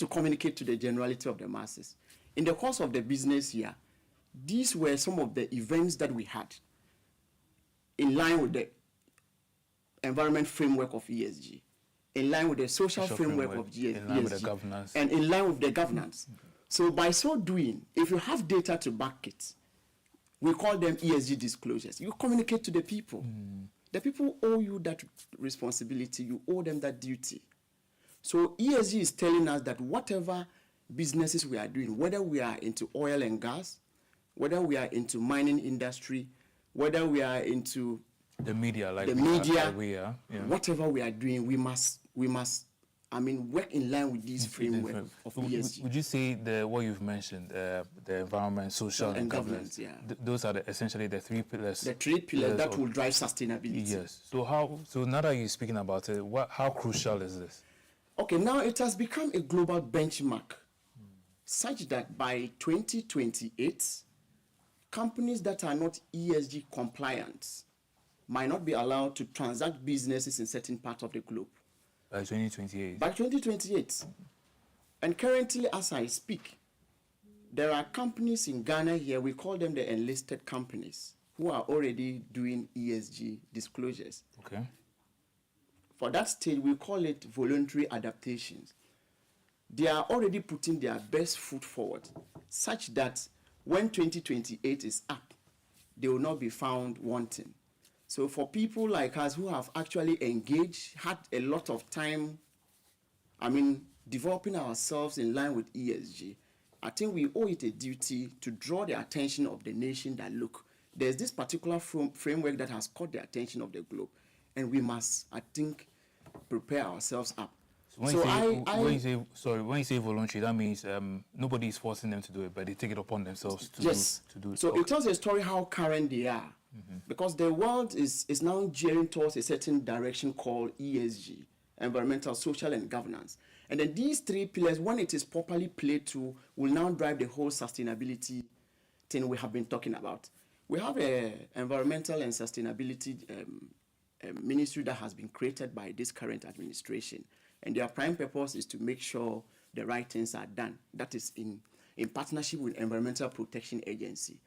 to communicate to the generality of the masses. In the course of the business year, these were some of the events that we had in line with the environment framework of ESG, in line with the social framework of ESG, in line with the governance, and in line with the governance. So by so doing, if you have data to back it, we call them ESG disclosures. You communicate to the people. The people owe you that responsibility. You owe them that duty. So ESG is telling us that whatever businesses we are doing, whether we are into oil and gas, whether we are into mining industry, whether we are into the media, whatever we are doing, we must, work in line with these framework of ESG. Would you say what you've mentioned, the environment, social, and governance, those are essentially the three pillars? The three pillars that will drive sustainability. Yes. So now that you're speaking about it, how crucial is this? Okay, now it has become a global benchmark, such that by 2028, companies that are not ESG compliant might not be allowed to transact businesses in certain parts of the globe. By 2028? By 2028. And currently, as I speak, there are companies in Ghana here, we call them the enlisted companies, who are already doing ESG disclosures. Okay. For that stage, we call it voluntary adaptations. They are already putting their best foot forward, such that when 2028 is up, they will not be found wanting. So for people like us who have actually engaged, had a lot of time, developing ourselves in line with ESG, I think we owe it a duty to draw the attention of the nation that, look, there's this particular framework that has caught the attention of the globe, and we must, I think, prepare ourselves up. So when you say voluntary, that means nobody is forcing them to do it, but they take it upon themselves to do it. So it tells a story how current they are, because the world is now gearing towards a certain direction called ESG, environmental, social, and governance. And then these three pillars, when it is properly played to, will now drive the whole sustainability thing we have been talking about. We have an environmental and sustainability ministry that has been created by this current administration. And their prime purpose is to make sure the right things are done. That is in partnership with Environmental Protection Agency.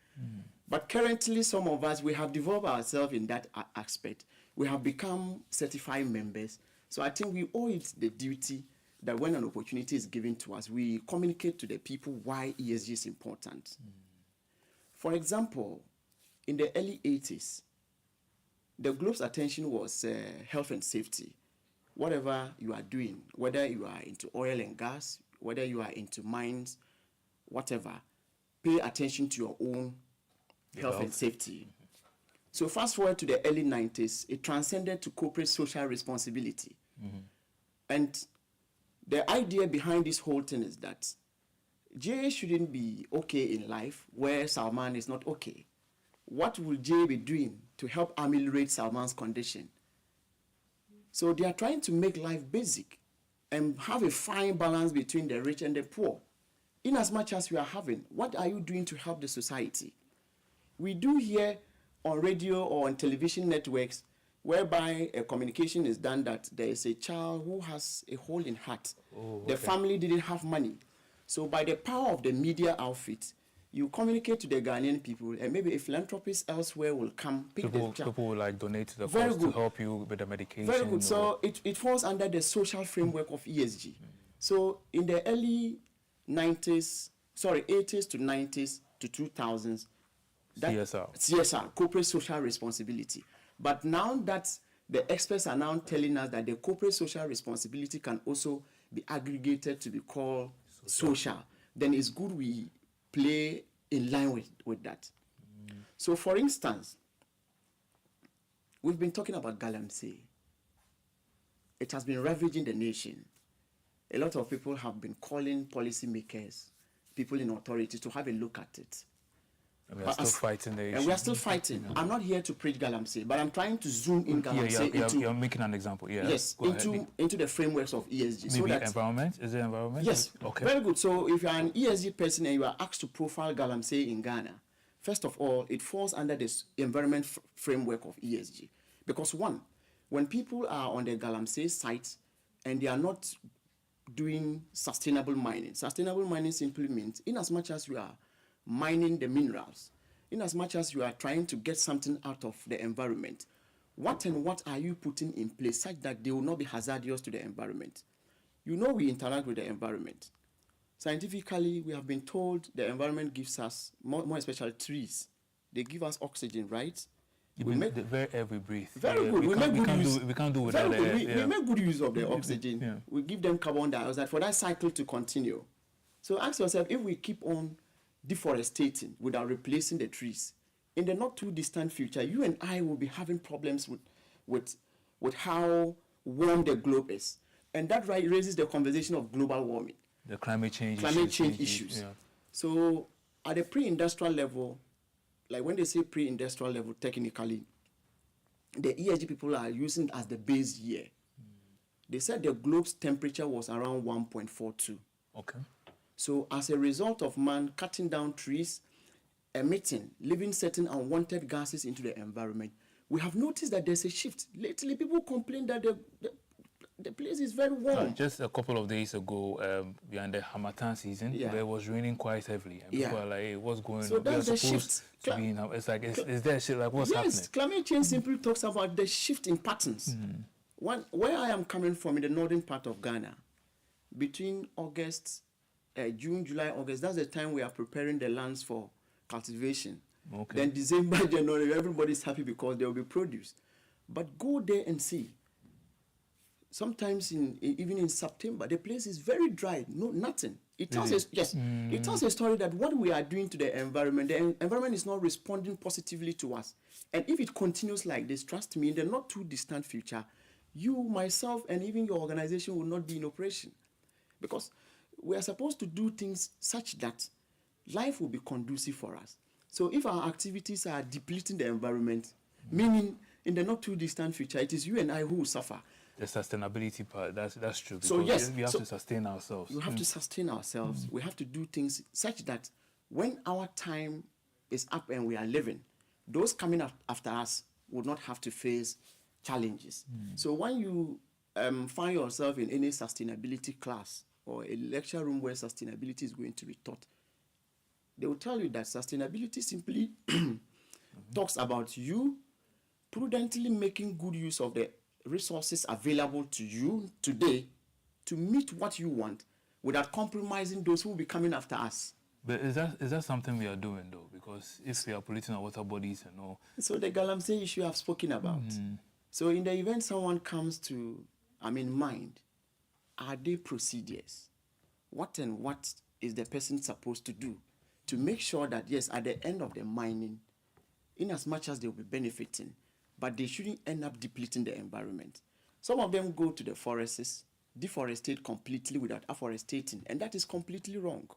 But currently, some of us, we have developed ourselves in that aspect. We have become certified members. So I think we owe it the duty that when an opportunity is given to us, we communicate to the people why ESG is important. For example, in the early 80s, the globe's attention was health and safety. Whatever you are doing, whether you are into oil and gas, whether you are into mines, whatever, pay attention to your own health and safety. So fast forward to the early 90s, it transcended to corporate social responsibility. And the idea behind this whole thing is that Jay shouldn't be okay in life where Salman is not okay. What will Jay be doing to help ameliorate Salman's condition? So they are trying to make life basic and have a fine balance between the rich and the poor. In as much as we are having, what are you doing to help the society? We do hear on radio or on television networks whereby a communication is done that there is a child who has a hole in heart. The family didn't have money. So by the power of the media outfit, you communicate to the Ghanaian people, and maybe a philanthropist elsewhere will come pick the child. People will donate to the cause to help you with the medication. Very good. So it falls under the social framework of ESG. So in the early 80s to 90s to 2000s, CSR, corporate social responsibility. But now that the experts are now telling us that the corporate social responsibility can also be aggregated to be called social, then it's good we play in line with that. So for instance, we've been talking about Galamsey. It has been ravaging the nation. A lot of people have been calling policymakers, people in authority, to have a look at it. And we are still fighting the issue. And we are still fighting. I'm not here to preach Galamsey, but I'm trying to zoom in Galamsey you're making an example. Yes, into the frameworks of ESG. Maybe so that environment? Is it environment? Yes. Okay. Very good. So if you're an ESG person and you are asked to profile Galamsey in Ghana, first of all, it falls under this environment framework of ESG. Because one, when people are on the Galamsey site and they are not doing sustainable mining. Sustainable mining simply means in as much as you are mining the minerals, in as much as you are trying to get something out of the environment, what and what are you putting in place such that they will not be hazardous to the environment? You know, we interact with the environment. Scientifically, we have been told the environment gives us, more especially trees, they give us oxygen, right? We make the very air we breathe. Very good. We can't do without air. We make good use of the oxygen. Yeah. We give them carbon dioxide for that cycle to continue. So ask yourself, if we keep on deforesting without replacing the trees, in the not too distant future, you and I will be having problems with how warm the globe is. And that raises the conversation of global warming. The climate change issues. Yeah. So at the pre-industrial level, like when they say pre-industrial level, technically, the ESG people are using it as the base year. They said the globe's temperature was around 1.42. Okay. So as a result of man cutting down trees, leaving certain unwanted gases into the environment, we have noticed that there's a shift. Lately, people complain that the place is very warm. Just a couple of days ago, we are in the Harmattan season, where it was raining quite heavily. And people are like, hey, what's going on? So that's the shift. It's like, is there a shift? Like, what's happening? Yes, climate change simply talks about the shift in patterns. Where I am coming from in the northern part of Ghana, between June, July, August, that's the time we are preparing the lands for cultivation. Okay. Then December, January, everybody's happy because there will be produce. But go there and see. Sometimes even in September, the place is very dry, nothing. It tells us, it tells a story that what we are doing to the environment is not responding positively to us. And if it continues like this, trust me, in the not too distant future, you, myself, and even your organization will not be in operation. Because we are supposed to do things such that life will be conducive for us. So if our activities are depleting the environment, meaning in the not too distant future, it is you and I who will suffer. The sustainability part, that's true. So yes, we have to sustain ourselves. We have to sustain ourselves. We have to do things such that when our time is up and we are living, those coming after us will not have to face challenges. So when you find yourself in any sustainability class or a lecture room where sustainability is going to be taught, they will tell you that sustainability simply talks about you prudently making good use of the resources available to you today to meet what you want without compromising those who will be coming after us. But is that something we are doing though? Because if we are polluting our water bodies and all. So the Galamsey issue I've spoken about. So in the event someone comes to, mind, are there procedures? What and what is the person supposed to do to make sure that, yes, at the end of the mining, in as much as they will be benefiting, but they shouldn't end up depleting the environment. Some of them go to the forests, deforestate completely without afforestating, and that is completely wrong.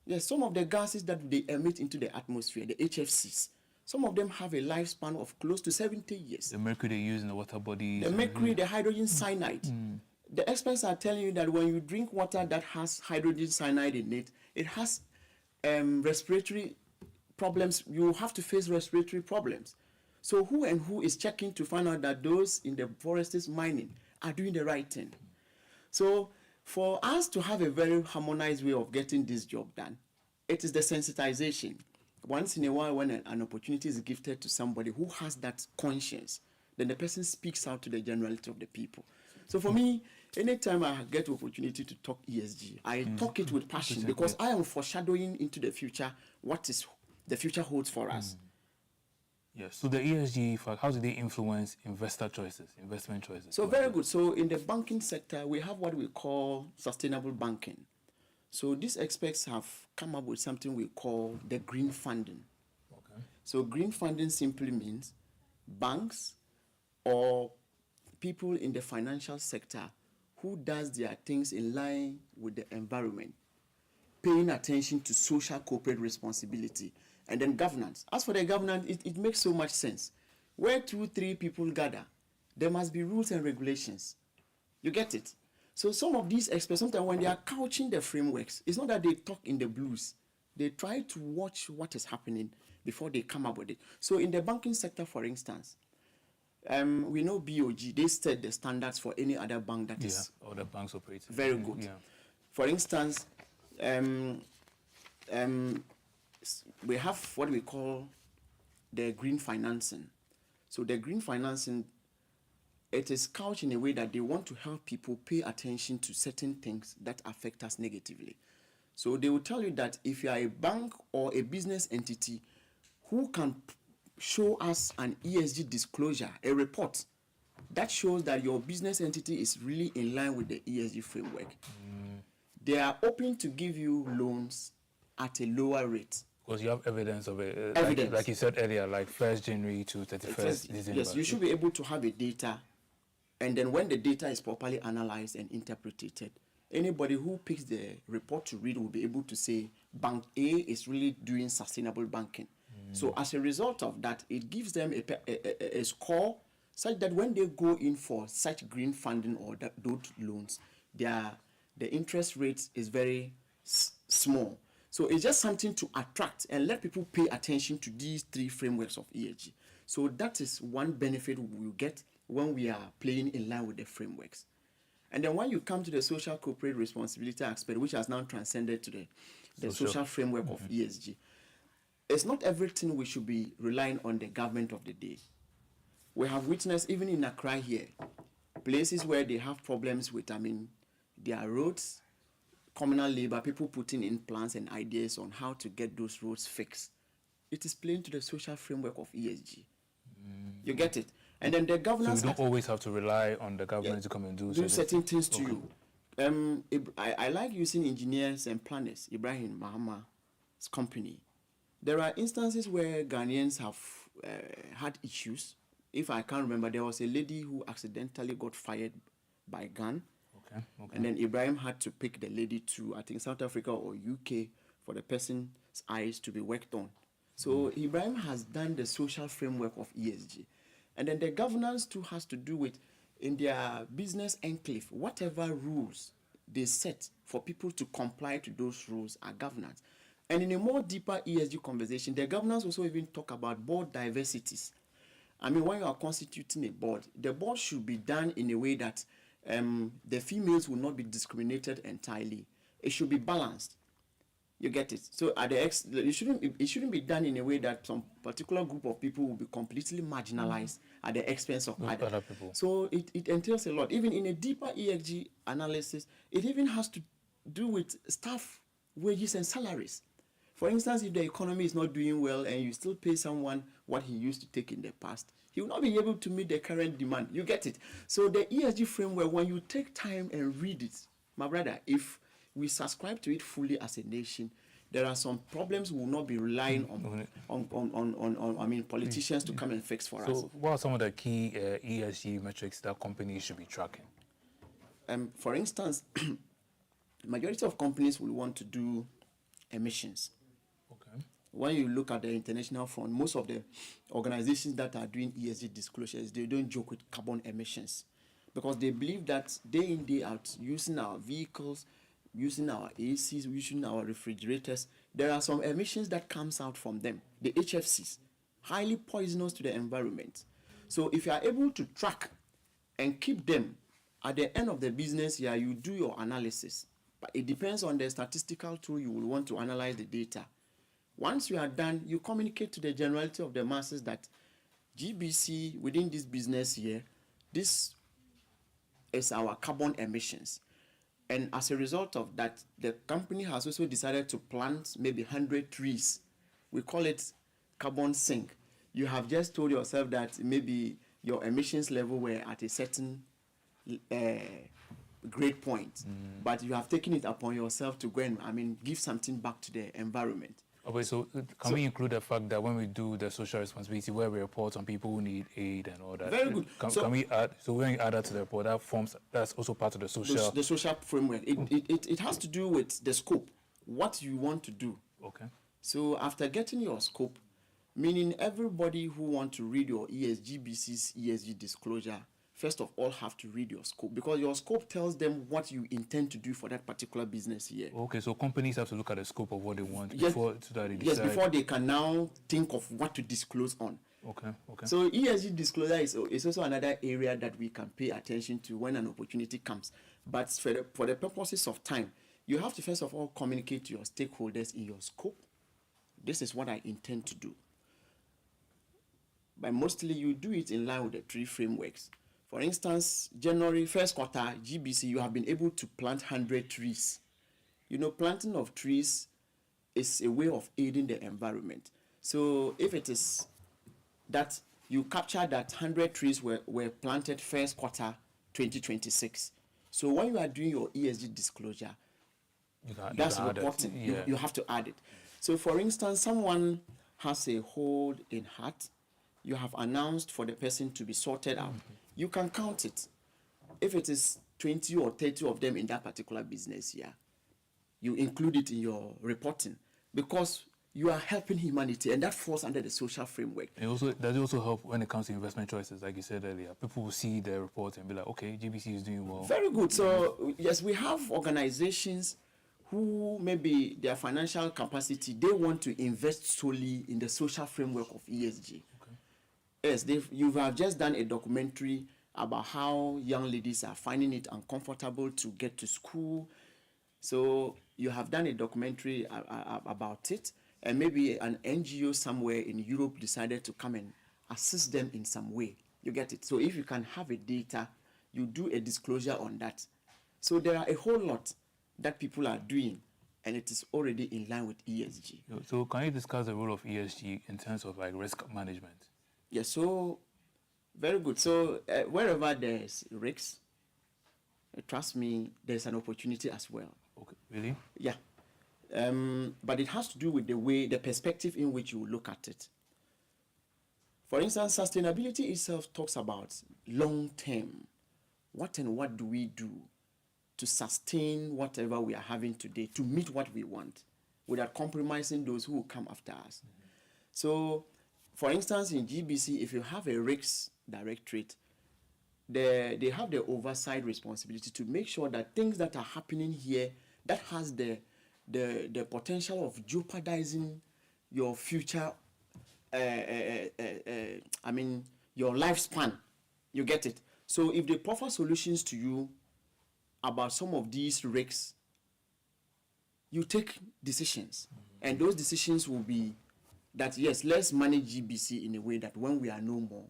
Yes, some of the gases that they emit into the atmosphere, the HFCs, some of them have a lifespan of close to 70 years. The mercury they use in the water bodies. The mercury, the hydrogen cyanide. The experts are telling you that when you drink water that has hydrogen cyanide in it, it has respiratory problems. You have to face respiratory problems. So who is checking to find out that those in the forests mining are doing the right thing? So for us to have a very harmonized way of getting this job done, it is the sensitization. Once in a while, when an opportunity is gifted to somebody who has that conscience, then the person speaks out to the generality of the people. So for me, anytime I get the opportunity to talk ESG, I talk it with passion because I am foreshadowing into the future what is the future holds for us. Yes. So the ESG, how do they influence investment choices? So very good. So in the banking sector, we have what we call sustainable banking. So these experts have come up with something we call the green funding. Okay. So green funding simply means banks or people in the financial sector who does their things in line with the environment, paying attention to social corporate responsibility. And then governance. As for the governance, it makes so much sense. Where 2-3 people gather, there must be rules and regulations. You get it? So some of these experts, sometimes when they are couching the frameworks, it's not that they talk in the blues. They try to watch what is happening before they come up with it. So in the banking sector, for instance, We know BOG, they set the standards for any other bank that is other banks operate. Very good. Yeah. For instance, we have what we call the green financing. So the green financing, it is couched in a way that they want to help people pay attention to certain things that affect us negatively. So they will tell you that if you are a bank or a business entity who can show us an ESG disclosure, a report that shows that your business entity is really in line with the ESG framework, they are open to give you loans at a lower rate. Because you have evidence of it. Evidence. Like you said earlier, like 1st January to 31st December. Yes, you should be able to have a data, and then when the data is properly analyzed and interpreted, anybody who picks the report to read will be able to say Bank A is really doing sustainable banking. So as a result of that, it gives them a score such that when they go in for such green funding or those loans, the interest rate is very small. So it's just something to attract and let people pay attention to these 3 frameworks of ESG. So that is one benefit we will get when we are playing in line with the frameworks. And then when you come to the social corporate responsibility aspect, which has now transcended to the social framework of ESG, it's not everything we should be relying on the government of the day. We have witnessed, even in Accra here, places where they have problems with, their roads, communal labor, people putting in plans and ideas on how to get those roads fixed. It is playing to the social framework of ESG. You get it? And then the governance... So you don't always have to rely on the government to come and do certain things to you. I like using engineers and planners, Ibrahim Mahama's company. There are instances where Ghanaians have had issues. If I can't remember, there was a lady who accidentally got fired by Ghana. Okay. And then Ibrahim had to pick the lady to, I think, South Africa or UK for the person's eyes to be worked on. So Ibrahim has done the social framework of ESG. And then the governance too has to do with, in their business enclave, whatever rules they set for people to comply to those rules are governance. And in a more deeper ESG conversation, the governance also even talk about board diversities. When you are constituting a board, the board should be done in a way that the females will not be discriminated entirely. It should be balanced. You get it? So it shouldn't be done in a way that some particular group of people will be completely marginalized at the expense of other people. So it entails a lot. Even in a deeper ESG analysis, it even has to do with staff wages and salaries. For instance, if the economy is not doing well and you still pay someone what he used to take in the past, he will not be able to meet the current demand. You get it? So the ESG framework, when you take time and read it, my brother, if we subscribe to it fully as a nation, there are some problems we will not be relying on politicians to come and fix for us. So what are some of the key ESG metrics that companies should be tracking? For instance, majority of companies will want to do emissions. Okay. When you look at the international front, most of the organizations that are doing ESG disclosures, they don't joke with carbon emissions because they believe that day in, day out, using our vehicles, using our ACs, using our refrigerators, there are some emissions that comes out from them, the HFCs, highly poisonous to the environment. So if you are able to track and keep them, at the end of the business year, you do your analysis. But it depends on the statistical tool you will want to analyze the data. Once you are done, you communicate to the generality of the masses that GBC, within this business year, this is our carbon emissions. And as a result of that, the company has also decided to plant maybe 100 trees. We call it carbon sink. You have just told yourself that maybe your emissions level were at a certain grade point, but you have taken it upon yourself to go and give something back to the environment. Okay, so can we include the fact that when we do the social responsibility, where we report on people who need aid and all that? Very good. Can we add? So when you add that to the report, that's also part of the social. The social framework. It has to do with the scope, what you want to do. Okay. So after getting your scope, meaning everybody who want to read your GBC's ESG disclosure first of all have to read your scope, because your scope tells them what you intend to do for that particular business year. Okay, so companies have to look at the scope of what they want before they decide. Yes, before they can now think of what to disclose on. Okay. So ESG disclosure is also another area that we can pay attention to when an opportunity comes. But for the purposes of time, you have to first of all communicate to your stakeholders in your scope. This is what I intend to do. But mostly you do it in line with the 3 frameworks. For instance, January, first quarter, GBC, you have been able to plant 100 trees. Planting of trees is a way of aiding the environment. So if it is that you capture that 100 trees were planted first quarter 2026. So when you are doing your ESG disclosure, that's reporting. You have to add it. So for instance, someone has a hole in heart. You have announced for the person to be sorted out. You can count it. If it is 20 or 30 of them in that particular business year, you include it in your reporting, because you are helping humanity, and that falls under the social framework. Does it also help when it comes to investment choices, like you said earlier? People will see the report and be like, okay, GBC is doing well. Very good. So yes, we have organizations who maybe their financial capacity, they want to invest solely in the social framework of ESG. Okay. Yes, you have just done a documentary about how young ladies are finding it uncomfortable to get to school. So you have done a documentary about it, and maybe an NGO somewhere in Europe decided to come and assist them in some way. You get it? So if you can have a data, you do a disclosure on that. So there are a whole lot that people are doing, and it is already in line with ESG. So can you discuss the role of ESG in terms of like risk management? Yes, so very good. So wherever there's risks, trust me, there's an opportunity as well. Okay, really? Yeah. But it has to do with the perspective in which you look at it. For instance, sustainability itself talks about long term. What do we do to sustain whatever we are having today, to meet what we want, without compromising those who will come after us? Mm-hmm. So, for instance, in GBC, if you have a risks directorate, they have the oversight responsibility to make sure that things that are happening here that has the potential of jeopardizing your future, your lifespan. You get it? So if they offer solutions to you about some of these risks, you take decisions. Mm-hmm. And those decisions will be that, yes, let's manage GBC in a way that when we are no more,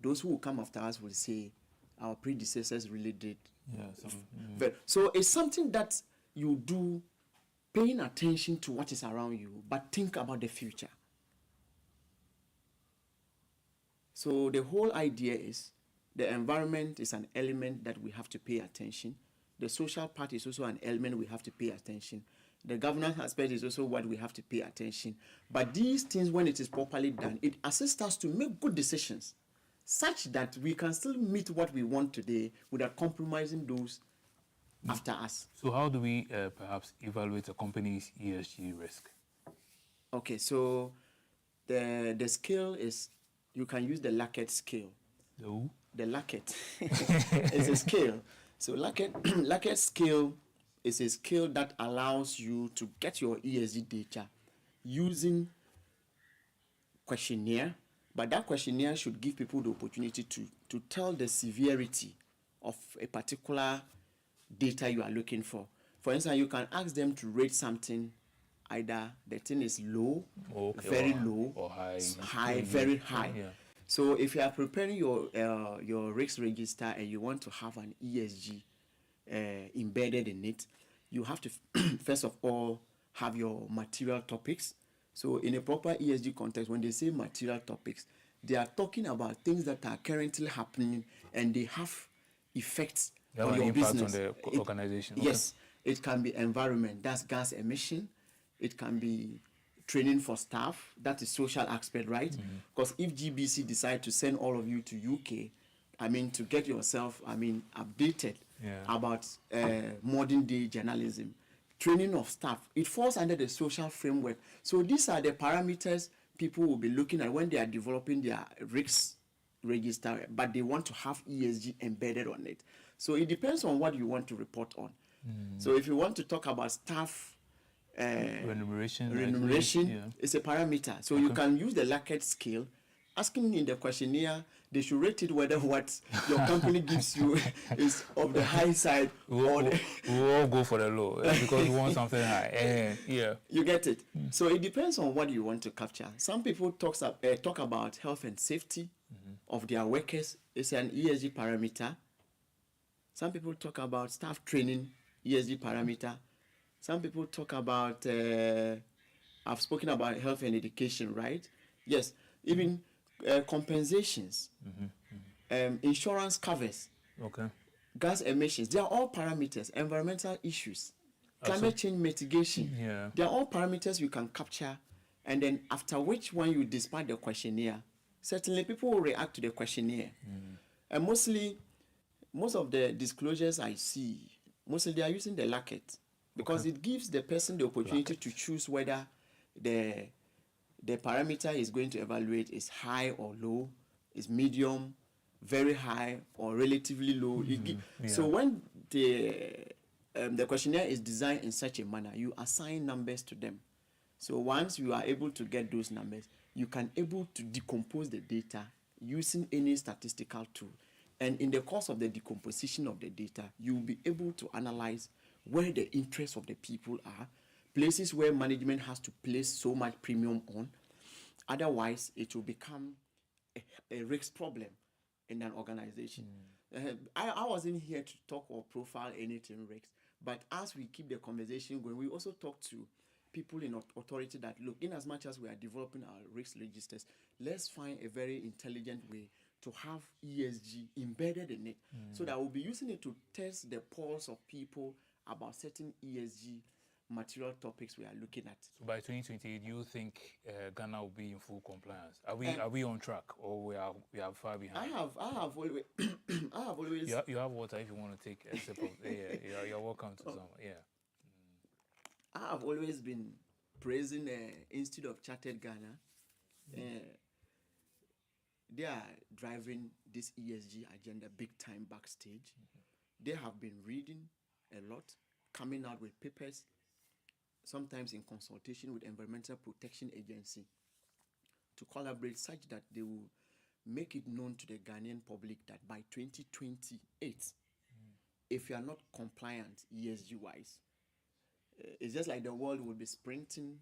those who will come after us will say, our predecessors really did. Yeah, so it's something that you do, paying attention to what is around you, but think about the future. So the whole idea is the environment is an element that we have to pay attention. The social part is also an element we have to pay attention. The governance aspect is also what we have to pay attention. But these things, when it is properly done, it assists us to make good decisions, such that we can still meet what we want today without compromising those after us. So how do we perhaps evaluate a company's ESG risk? Okay, so the scale is, you can use the Likert scale. The Likert is a scale. So Likert scale is a scale that allows you to get your ESG data using questionnaire, but that questionnaire should give people the opportunity to tell the severity of a particular data you are looking for. For instance, you can ask them to rate something, either the thing is low, very low, or high, very high. Yeah. So if you are preparing your risk register and you want to have an ESG embedded in it, you have to first of all have your material topics. So in a proper ESG context, when they say material topics, they are talking about things that are currently happening and they have effects on your business. On the organization. Yes, it can be environment, that's gas emission. It can be training for staff, that is social aspect, right? Because if GBC decide to send all of you to UK, to get yourself, updated about modern day journalism, training of staff, it falls under the social framework. So these are the parameters people will be looking at when they are developing their risk register, but they want to have ESG embedded on it. So it depends on what you want to report on. So if you want to talk about staff remuneration, it's a parameter. So you can use the Likert scale, asking in the questionnaire, they should rate it whether what your company gives you is of the high side we'll all go for the low because we want something high. You get it. So it depends on what you want to capture. Some people talk about health and safety of their workers. It's an ESG parameter. Some people talk about staff training, ESG parameter. Some people talk about, I've spoken about health and education, right? Yes, even compensations, insurance covers, gas emissions. They are all parameters. Environmental issues, climate change mitigation. They are all parameters you can capture, and then after which one you dispatch the questionnaire, certainly people will react to the questionnaire. And most of the disclosures I see, mostly they are using the Likert because it gives the person the opportunity to choose whether the parameter is going to evaluate is high or low, is medium, very high, or relatively low. So when the questionnaire is designed in such a manner, you assign numbers to them. So once you are able to get those numbers, you can able to decompose the data using any statistical tool. And in the course of the decomposition of the data, you will be able to analyze where the interests of the people are, places where management has to place so much premium on. Otherwise, it will become a risk problem in an organization. I wasn't here to talk or profile anything risks, but as we keep the conversation going, we also talk to people in authority that, look, in as much as we are developing our risk registers, let's find a very intelligent way to have ESG embedded in it, so that we'll be using it to test the pulse of people about certain ESG material topics we are looking at. So by 2028, do you think Ghana will be in full compliance? Are we on track, or we are far behind? I have always I have always. You have water if you want to take a sip of. You're welcome to some. I have always been praising the Institute of Chartered Ghana. They are driving this ESG agenda big time backstage. They have been reading a lot, coming out with papers, sometimes in consultation with Environmental Protection Agency, to collaborate such that they will make it known to the Ghanaian public that by 2028, if you are not compliant ESG-wise, it's just like the world will be sprinting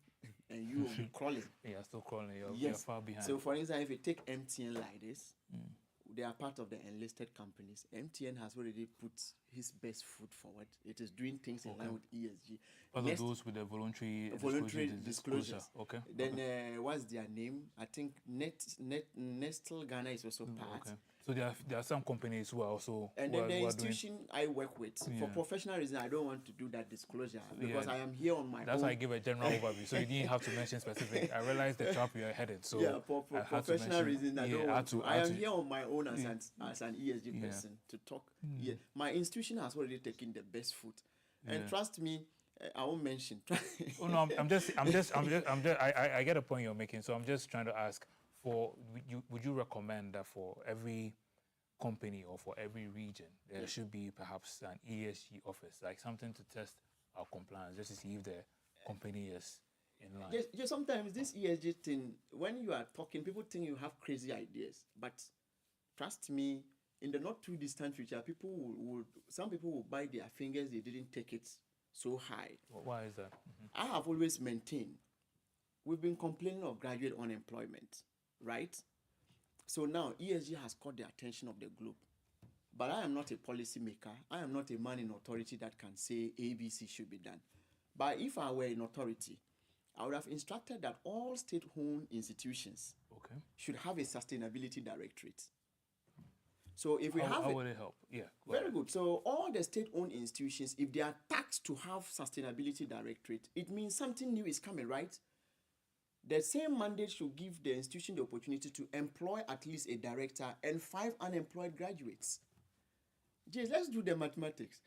and you will be crawling. Still crawling. You're far behind. So, for instance, if you take MTN like this, they are part of the enlisted companies. MTN has already put his best foot forward. It is doing things in line with ESG. Part of those with the voluntary disclosures. Then what's their name? I think Nestle Ghana is also part. So there are some companies who are also. And then the institution I work with, for professional reasons, I don't want to do that disclosure because I am here on my own. That's why I give a general overview, so you didn't have to mention specific. I realized the trap you are headed, so for professional reasons, I don't want to. I am here on my own as an ESG person to talk. My institution has already taken the best foot, and trust me, I won't mention. No, I get a point you're making, so I'm just trying to ask. Would you recommend that for every company or for every region there should be perhaps an ESG office, like something to test our compliance, just to see if the company is in line? Yes, sometimes this ESG thing, when you are talking, people think you have crazy ideas, but trust me, in the not too distant future, some people will bite their fingers they didn't take it so high. Why is that? I have always maintained, we've been complaining of graduate unemployment, right? So now ESG has caught the attention of the globe. But I am not a policy maker. I am not a man in authority that can say ABC should be done. But if I were in authority, I would have instructed that all state-owned institutions should have a sustainability directorate. So if we how would it help? Very good. So all the state-owned institutions, if they are taxed to have sustainability directorate, it means something new is coming, right? The same mandate should give the institution the opportunity to employ at least a director and 5 unemployed graduates. Just let's do the mathematics.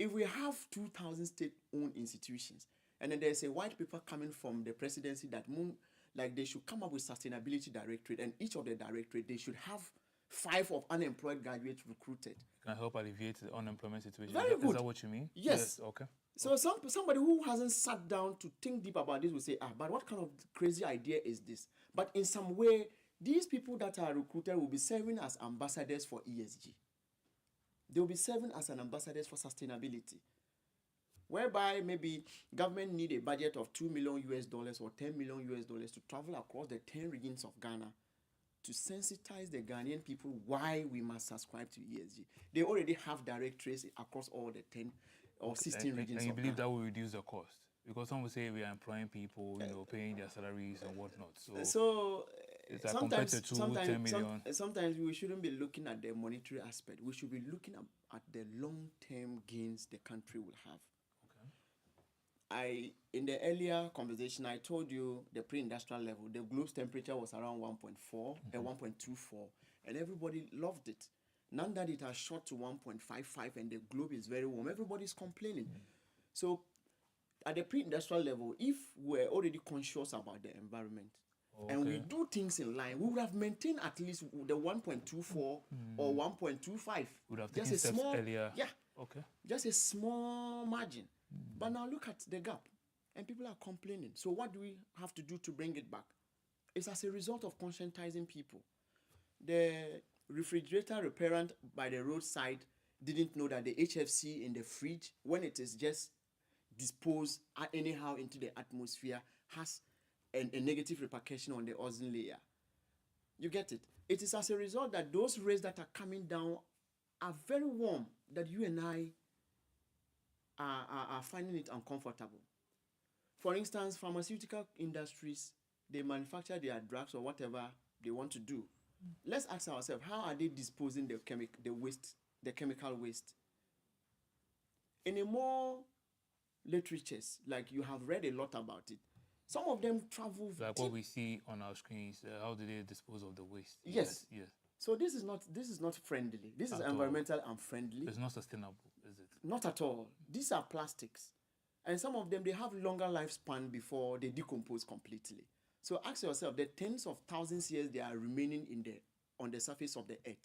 If we have 2,000 state-owned institutions, and then there's a white paper coming from the presidency that they should come up with sustainability directorate, and each of the directorate, they should have 5 of unemployed graduates recruited. Can help alleviate the unemployment situation. Very Is good. that what you mean? Yes. Okay. So somebody who hasn't sat down to think deep about this will say, but what kind of crazy idea is this? But in some way, these people that are recruited will be serving as ambassadors for ESG. They will be serving as an ambassadors for sustainability. Whereby maybe government need a budget of $2 million or $10 million to travel across the 10 regions of Ghana to sensitize the Ghanaian people why we must subscribe to ESG. They already have directories across all the 10 or 16 regions. And you of believe Ghana. that will reduce the cost? Because some will say we are employing people, paying their salaries and whatnot. So it's like compared to 10 million. Sometimes we shouldn't be looking at the monetary aspect. We should be looking at the long-term gains the country will have. In the earlier conversation, I told you the pre-industrial level, the globe's temperature was around 1.4 and 1.24, and everybody loved it. Now that it has shot to 1.55 and the globe is very warm, everybody's complaining. So at the pre-industrial level, if we're already conscious about the environment and we do things in line, we would have maintained at least the 1.24 or 1.25. Would have just taken a steps small, earlier. yeah, Okay. just a small margin. But now look at the gap, and people are complaining. So what do we have to do to bring it back? It's as a result of conscientizing people. The refrigerator repairant by the roadside didn't know that the HFC in the fridge, when it is just disposed anyhow into the atmosphere, has a negative repercussion on the ozone layer. You get it? It is as a result that those rays that are coming down are very warm, that you and I are finding it uncomfortable. For instance, pharmaceutical industries, they manufacture their drugs or whatever they want to do. Let's ask ourselves, how are they disposing the chemical waste? In a more literatures, like you have read a lot about it, some of them travel. Like what we see on our screens, how do they dispose of the waste? Yes. Yes. So this is not friendly. This is environmental unfriendly. It's not sustainable, is it? Not at all. These are plastics. And some of them, they have longer lifespan before they decompose completely. So ask yourself, the tens of thousands years they are remaining on the surface of the earth,